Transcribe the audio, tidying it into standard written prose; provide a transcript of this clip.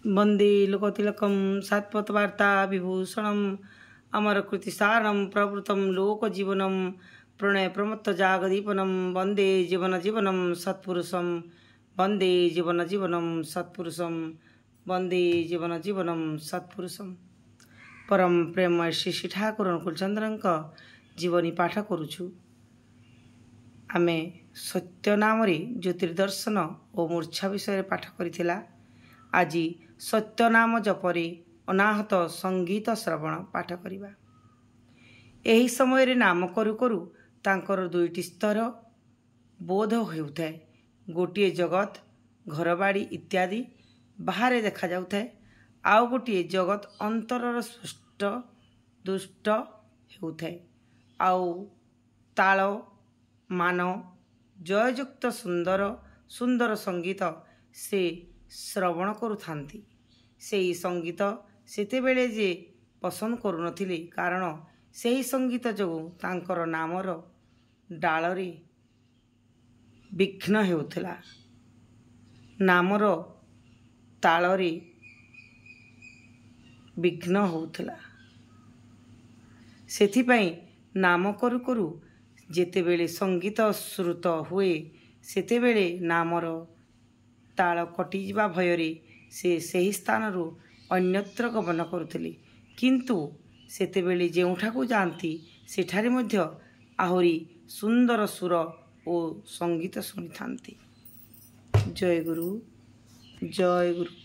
वंदे लोकतिलकं सात्वतवार्ता विभूषणं अमरकृतिसारं प्रवृतं लोकजीवनं प्रणय प्रमत्त जागदीपनं वंदे जीवन जीवनं सत्पुरुषं वंदे जीवन जीवनं सत्पुरुषं वंदे जीवन जीवनं सत्पुरुषं। परम प्रेम श्री ठाकुर अनुकूलचंद्र जीवनी पाठ करुछु। आमे सत्य नाम ज्योतिर्दर्शन और मूर्छा विषय पाठ करिथिला। आज सत्य नाम जपरे अनाहत संगीत श्रवण पाठ करिबा। एही समय रे नाम करू करू तांकर दुईटी स्तर बोध हेउथाय। गोटे जगत घरबाड़ी इत्यादि बाहर देखा जाउथाय, आउ गोटे जगत अंतरर स्पष्ट दुष्ट हेउथाय। आउ ताल मान जययुक्त सुंदर सुंदर संगीत से श्रवण करुथांती। सेही संगीत सेतेबेले जे पसंद करुनथिले, कारण सेही संगीत जो तांकर नामर डालरे विघ्न हेउथला, नामर तालरे विघ्न होउथला। सेथिपई नाम करू करू जेतेबेले संगीत श्रुत हुए, सेतेबेले नामर ताल कटिजिबा भयरे से सही स्थान रु अन्यत्र गमन करुथिले। किंतु सेतेबेले जेउठाकू जाती सेठारे मध्य आहुरी सुंदर सुर और संगीत शुणी थांती। जय गुरु जय गुरु।